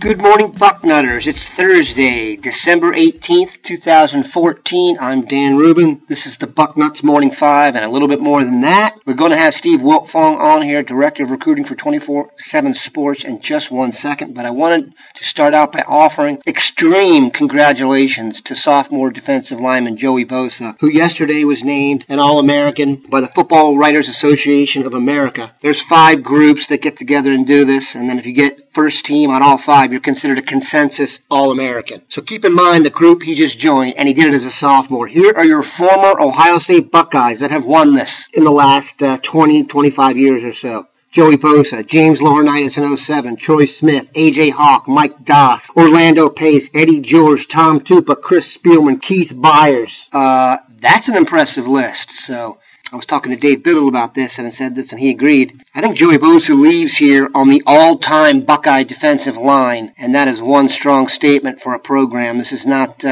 Good morning, Bucknutters. It's Thursday, December 18th, 2014. I'm Dan Rubin. This is the Bucknuts Morning 5 and a little bit more than that. We're going to have Steve Wiltfong on here, Director of Recruiting for 24/7 Sports, in just 1 second. But I wanted to start out by offering extreme congratulations to sophomore defensive lineman Joey Bosa, who yesterday was named an All-American by the Football Writers Association of America. There's 5 groups that get together and do this, and then if you get first team on all 5, you're considered a consensus All-American. So keep in mind the group he just joined, and he did it as a sophomore. Here are your former Ohio State Buckeyes that have won this in the last 25 years or so. Joey Bosa, James Laurinaitis in 07, Troy Smith, A.J. Hawk, Mike Doss, Orlando Pace, Eddie George, Tom Tupa, Chris Spielman, Keith Byers. That's an impressive list. So I was talking to Dave Biddle about this, and I said this, and he agreed. I think Joey Bosa leaves here on the all-time Buckeye defensive line, and that is one strong statement for a program. This is not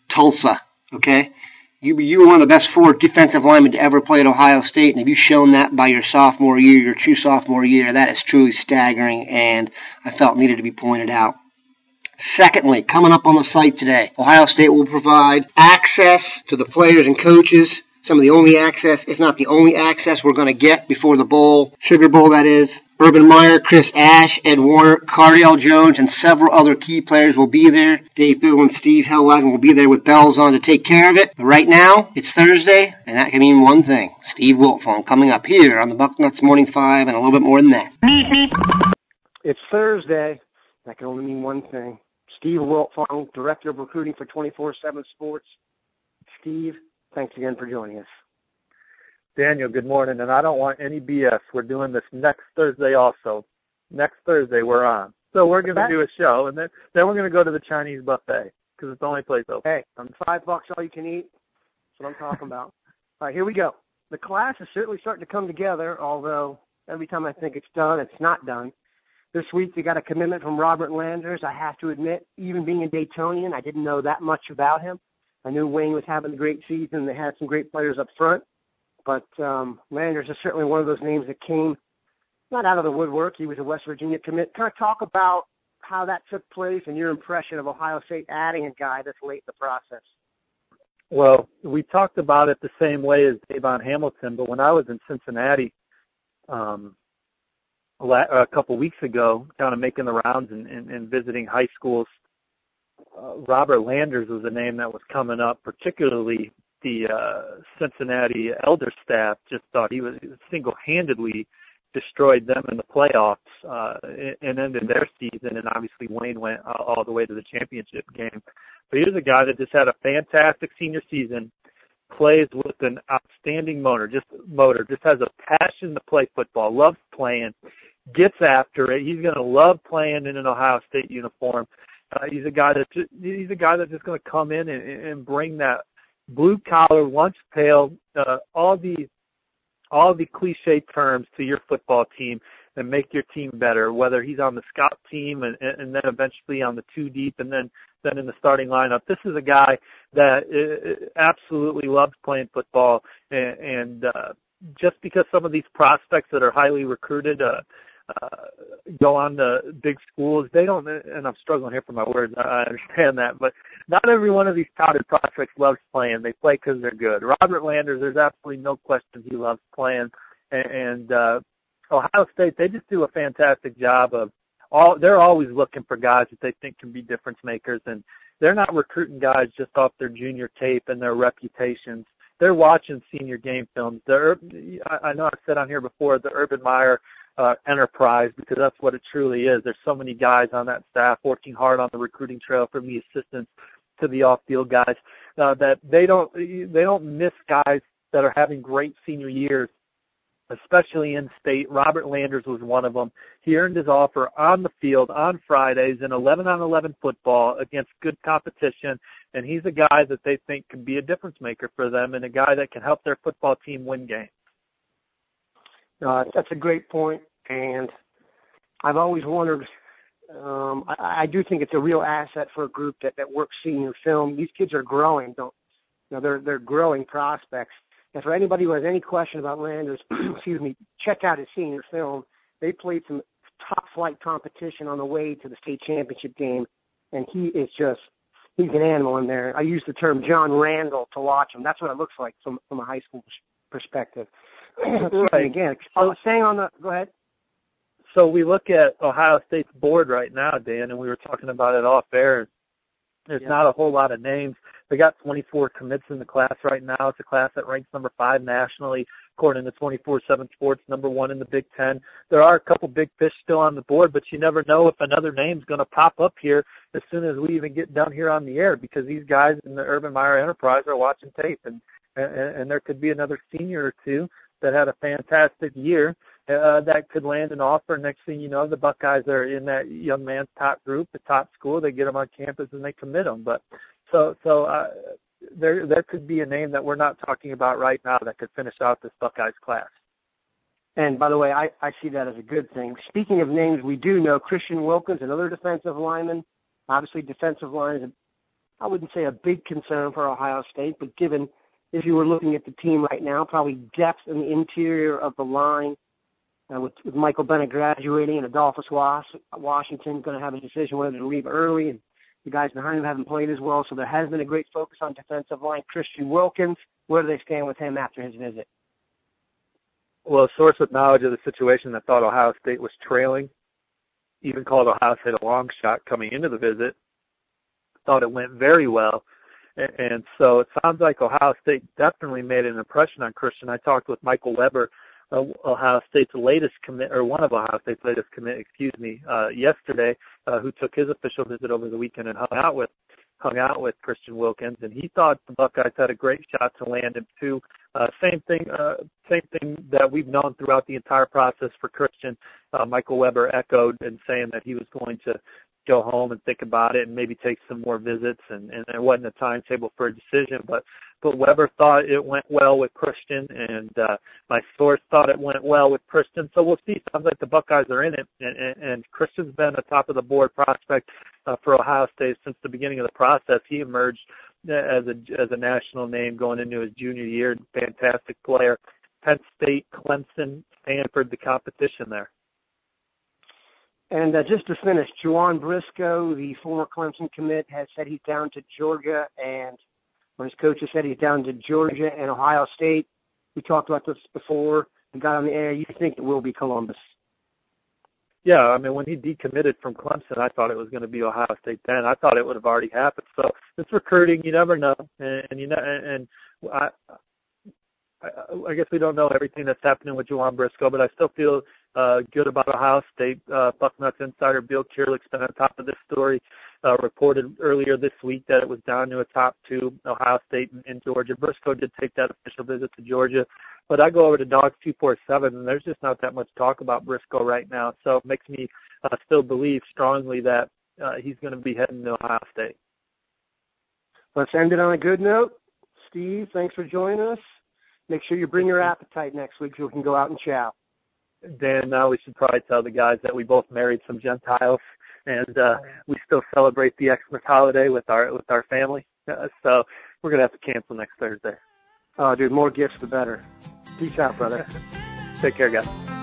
Tulsa, okay? You were one of the best 4 defensive linemen to ever play at Ohio State, and if you've shown that by your sophomore year, your true sophomore year, that is truly staggering, and I felt needed to be pointed out. Secondly, coming up on the site today, Ohio State will provide access to the players and coaches, some of the only access, if not the only access we're going to get before the bowl, Sugar Bowl that is. Urban Meyer, Chris Ash, Ed Warner, Cardale Jones, and several other key players will be there. Dave Biddle and Steve Hellwagon will be there with bells on to take care of it. But right now, it's Thursday, and that can mean one thing. Steve Wiltfong coming up here on the Bucknuts Morning 5 and a little bit more than that. It's Thursday. That can only mean one thing. Steve Wiltfong, Director of Recruiting for 24/7 Sports. Steve, thanks again for joining us. Daniel, good morning, and I don't want any BS. We're doing this next Thursday also. Next Thursday we're on. So we're going to do a show, and then we're going to go to the Chinese buffet because it's the only place open. Hey, $5 all you can eat. That's what I'm talking about. All right, here we go. The class is certainly starting to come together, although every time I think it's done, it's not done. This week you got a commitment from Robert Landers. I have to admit, even being a Daytonian, I didn't know that much about him. I knew Wayne was having a great season. They had some great players up front. But Landers is certainly one of those names that came not out of the woodwork. He was a West Virginia commit. Kind of talk about how that took place and your impression of Ohio State adding a guy this late in the process. Well, we talked about it the same way as Davon Hamilton, but when I was in Cincinnati a couple weeks ago, kind of making the rounds and visiting high schools, Robert Landers was a name that was coming up, particularly the Cincinnati elder staff just thought he was single-handedly destroyed them in the playoffs and ended their season, and obviously Wayne went all the way to the championship game. But here's a guy that just had a fantastic senior season, plays with an outstanding motor, just has a passion to play football, loves playing, gets after it. He's going to love playing in an Ohio State uniform. He's a guy that's just going to come in and bring that blue collar, lunch pail, all the cliche terms to your football team and make your team better. Whether he's on the scout team and then eventually on the 2 deep and then in the starting lineup, this is a guy that absolutely loves playing football. And just because some of these prospects that are highly recruited go on to big schools, they don't, and I'm struggling here for my words, I understand that, but not every one of these touted prospects loves playing. They play because they're good. Robert Landers, there's absolutely no question he loves playing, and Ohio State, they just do a fantastic job of they're always looking for guys that they think can be difference makers, and they're not recruiting guys just off their junior tape and their reputations. They're watching senior game films. I know I've said on here before, the Urban Meyer enterprise, because that's what it truly is. There's so many guys on that staff working hard on the recruiting trail, from the assistants to the off-field guys, that they don't miss guys that are having great senior years, especially in state. Robert Landers was one of them. He earned his offer on the field on Fridays in 11-on-11 football against good competition, and he's a guy that they think can be a difference maker for them and a guy that can help their football team win games. That's a great point, and I've always wondered, I do think it's a real asset for a group that works senior film. These kids are growing, they're growing prospects. And for anybody who has any question about Landers, check out his senior film. They played some top-flight competition on the way to the state championship game, and he's an animal in there. I use the term John Randall to watch him. That's what it looks like from a high school perspective. Right. Again, go ahead. So we look at Ohio State's board right now, Dan, and we were talking about it off air. There's not a whole lot of names. They got 24 commits in the class right now. It's a class that ranks number 5 nationally, according to 24/7 Sports, number 1 in the Big Ten. There are a couple big fish still on the board, but you never know if another name's going to pop up here as soon as we even get down here on the air, because these guys in the Urban Meyer enterprise are watching tape, and there could be another senior or two that had a fantastic year that could land an offer. Next thing you know, the Buckeyes are in that young man's top group, the top school. They get them on campus and they commit them. But so there could be a name that we're not talking about right now that could finish out this Buckeyes class. And by the way, I see that as a good thing. Speaking of names, we do know Christian Wilkins, another defensive lineman. Obviously, defensive line is, I wouldn't say a big concern for Ohio State, but given if you were looking at the team right now, probably depth in the interior of the line. With Michael Bennett graduating and Adolphus Washington going to have a decision whether to leave early, and the guys behind him haven't played as well, so there has been a great focus on defensive line. Christian Wilkins, where do they stand with him after his visit? Well, a source with knowledge of the situation that thought Ohio State was trailing, even called Ohio State a long shot coming into the visit, thought it went very well. And so it sounds like Ohio State definitely made an impression on Christian. I talked with Michael Weber, Ohio State's latest commit, or one of Ohio State's latest commit, yesterday, who took his official visit over the weekend and hung out with Christian Wilkins, and he thought the Buckeyes had a great shot to land him too. Same thing that we've known throughout the entire process for Christian. Michael Weber echoed and saying that he was going to go home and think about it and maybe take some more visits, and there wasn't a timetable for a decision, but Weber thought it went well with Christian, and my source thought it went well with Christian. So we'll see. Sounds like the Buckeyes are in it, and Christian's been a top-of-the-board prospect for Ohio State since the beginning of the process. He emerged as a national name going into his junior year. Fantastic player. Penn State, Clemson, Stanford, the competition there. And just to finish, Juwan Briscoe, the former Clemson commit, has said he's down to Georgia, and his coaches said he's down to Georgia and Ohio State. We talked about this before. We got on the air. You think it will be Columbus? Yeah, I mean, when he decommitted from Clemson, I thought it was going to be Ohio State then. I thought it would have already happened. So it's recruiting. You never know, and I guess we don't know everything that's happening with Juwan Briscoe, but I still feel good about Ohio State. Bucknuts insider Bill Kierlich's been on top of this story. Reported earlier this week that it was down to a top 2, Ohio State and Georgia. Briscoe did take that official visit to Georgia. But I go over to Dogs 247, and there's just not that much talk about Briscoe right now. So it makes me still believe strongly that he's going to be heading to Ohio State. Let's end it on a good note. Steve, thanks for joining us. Make sure you bring your appetite next week so we can go out and chow. Dan, now we should probably tell the guys that we both married some Gentiles, and we still celebrate the Xmas holiday with our family. So we're going to have to cancel next Thursday. Oh, dude, more gifts the better. Peace out, brother. Take care, guys.